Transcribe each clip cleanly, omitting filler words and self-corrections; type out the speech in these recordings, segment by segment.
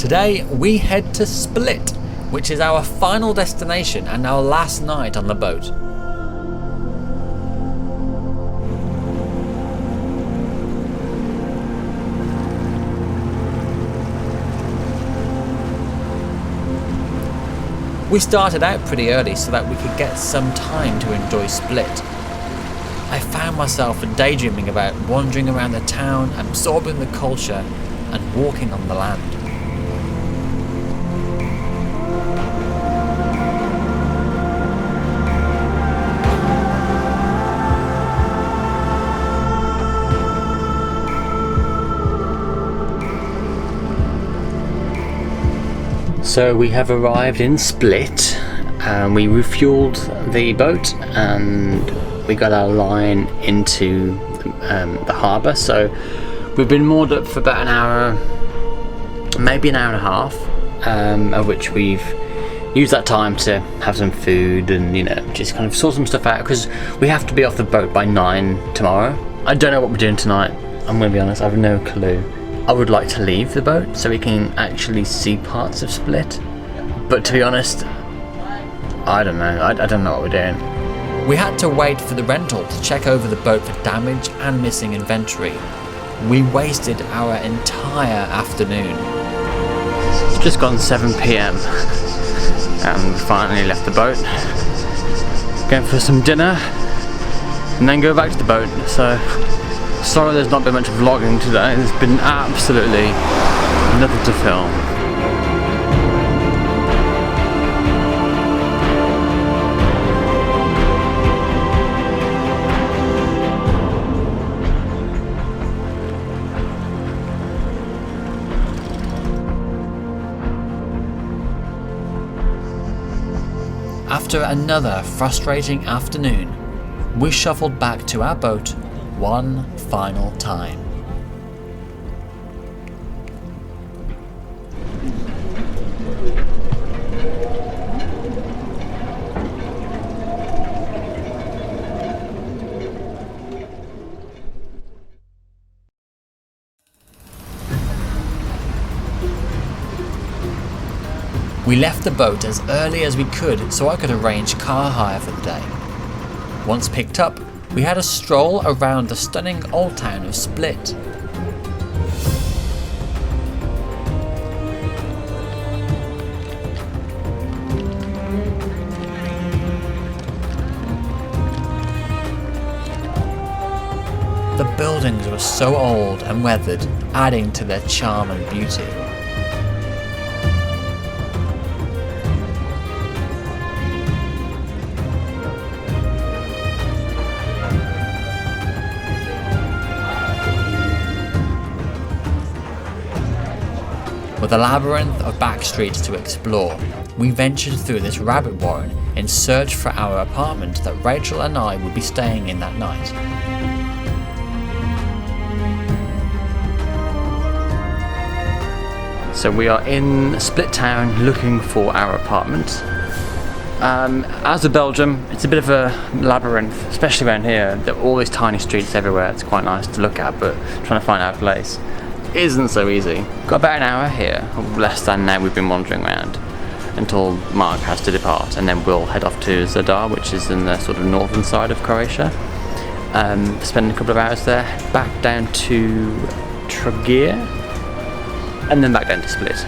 Today we head to Split, which is our final destination and our last night on the boat. We started out pretty early so that we could get some time to enjoy Split. I found myself daydreaming about wandering around the town, absorbing the culture, and walking on the land. So we have arrived in Split, and we refueled the boat and we got our line into the harbour. So we've been moored up for about an hour, maybe an hour and a half, of which we've used that time to have some food and, you know, just kind of sort some stuff out, because we have to be off the boat by 9 tomorrow. I don't know what we're doing tonight, I'm going to be honest, I have no clue. I would like to leave the boat so we can actually see parts of Split, but to be honest, I don't know. I don't know what we're doing. We had to wait for the rental to check over the boat for damage and missing inventory. We wasted our entire afternoon. It's just gone 7 PM and we finally left the boat. Going for some dinner and then go back to the boat. So sorry there's not been much vlogging today, there's been absolutely nothing to film. After another frustrating afternoon, we shuffled back to our boat one final time. We left the boat as early as we could so I could arrange car hire for the day. Once picked up, we had a stroll around the stunning old town of Split. The buildings were so old and weathered, adding to their charm and beauty. With a labyrinth of back streets to explore, we ventured through this rabbit warren in search for our apartment that Rachel and I would be staying in that night. So we are in Split Town looking for our apartment. As with Belgium, it's a bit of a labyrinth, especially around here. There are all these tiny streets everywhere. It's quite nice to look at, but trying to find our place isn't so easy. Got about an hour here, or less than now. We've been wandering around until Mark has to depart, and then we'll head off to Zadar, which is in the sort of northern side of Croatia. Spend a couple of hours there, back down to Trogir, and then back down to Split.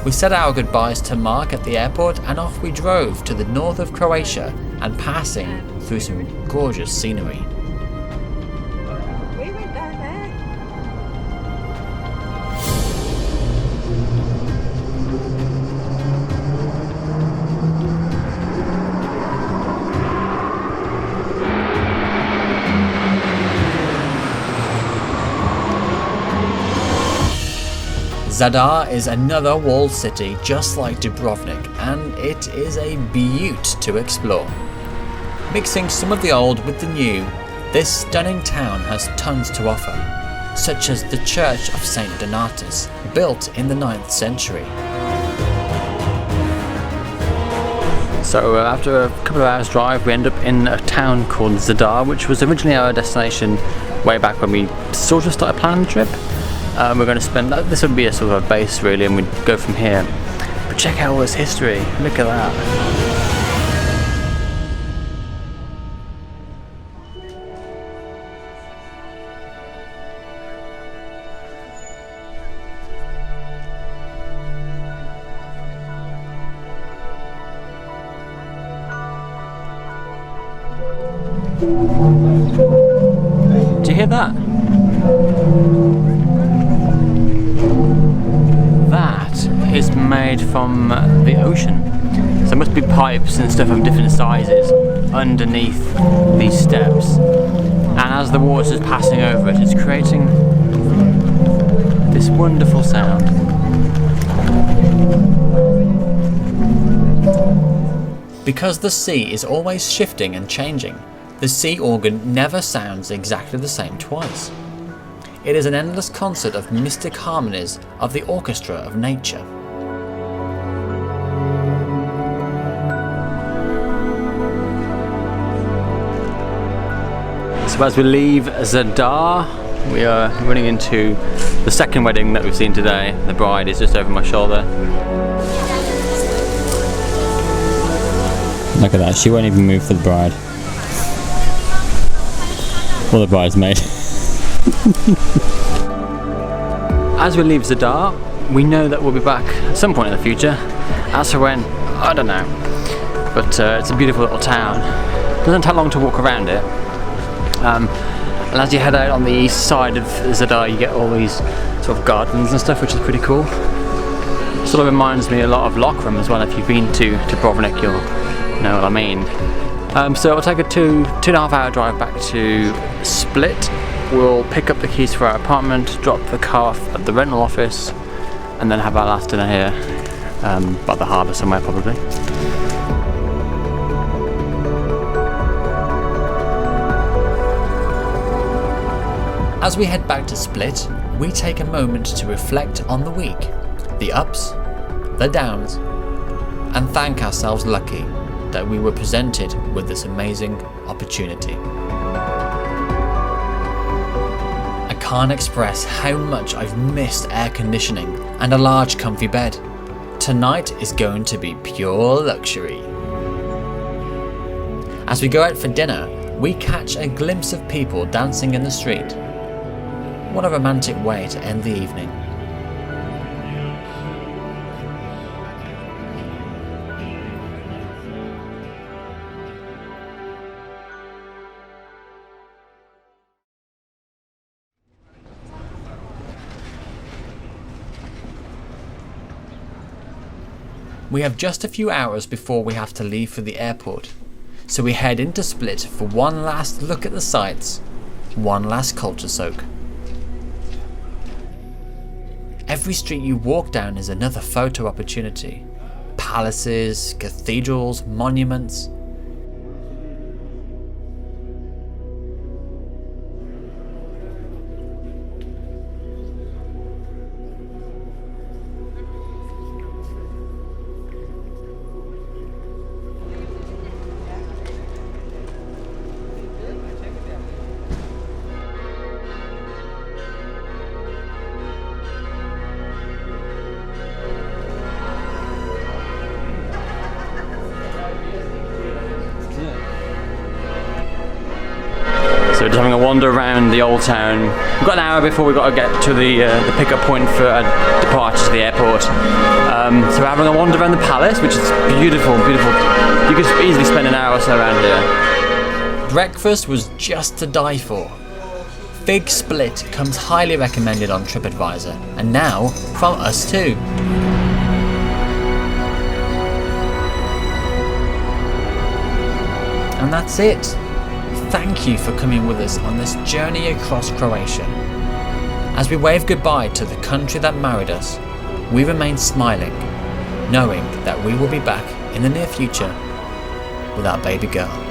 We said our goodbyes to Mark at the airport and off we drove to the north of Croatia and passing through some gorgeous scenery. We went down there. Zadar is another walled city just like Dubrovnik, and it is a beaut to explore. Mixing some of the old with the new, this stunning town has tons to offer. such as the Church of St. Donatus, built in the 9th century. So after a couple of hours drive, we end up in a town called Zadar, which was originally our destination way back when we sort of started planning the trip. We're going to spend, this would be a sort of a base really, and we'd go from here. But check out all this history, look at that. Do you hear that? That is made from the ocean. So there must be pipes and stuff of different sizes underneath these steps. And as the water is passing over it, it's creating this wonderful sound. Because the sea is always shifting and changing, the sea organ never sounds exactly the same twice. It is an endless concert of mystic harmonies of the orchestra of nature. So as we leave Zadar, we are running into the second wedding that we've seen today. The bride is just over my shoulder. Look at that, she won't even move for the bride. Or the bridesmaid. As we leave Zadar, we know that we'll be back at some point in the future. As for when, I don't know. But it's a beautiful little town. Doesn't take long to walk around it. And as you head out on the east side of Zadar, you get all these sort of gardens and stuff, which is pretty cool. Sort of reminds me a lot of Lockram as well. If you've been to Dubrovnik, you'll know what I mean. So it'll take a 2.5 hour drive back to Split. We'll pick up the keys for our apartment, drop the car off at the rental office, and then have our last dinner here by the harbour somewhere probably. As we head back to Split, we take a moment to reflect on the week, the ups, the downs, and thank ourselves lucky that we were presented with this amazing opportunity. I can't express how much I've missed air conditioning and a large comfy bed. Tonight is going to be pure luxury. As we go out for dinner, we catch a glimpse of people dancing in the street. What a romantic way to end the evening. We have just a few hours before we have to leave for the airport, so we head into Split for one last look at the sights, one last culture soak. Every street you walk down is another photo opportunity. Palaces, cathedrals, monuments. So we're just having a wander around the old town. We've got an hour before we've got to get to the pickup point for our departure to the airport. So we're having a wander around the palace, which is beautiful, beautiful. You could easily spend an hour or so around here. Breakfast was just to die for. Fig Split comes highly recommended on TripAdvisor, and now from us too. And that's it. Thank you for coming with us on this journey across Croatia. As we wave goodbye to the country that married us, we remain smiling, knowing that we will be back in the near future with our baby girl.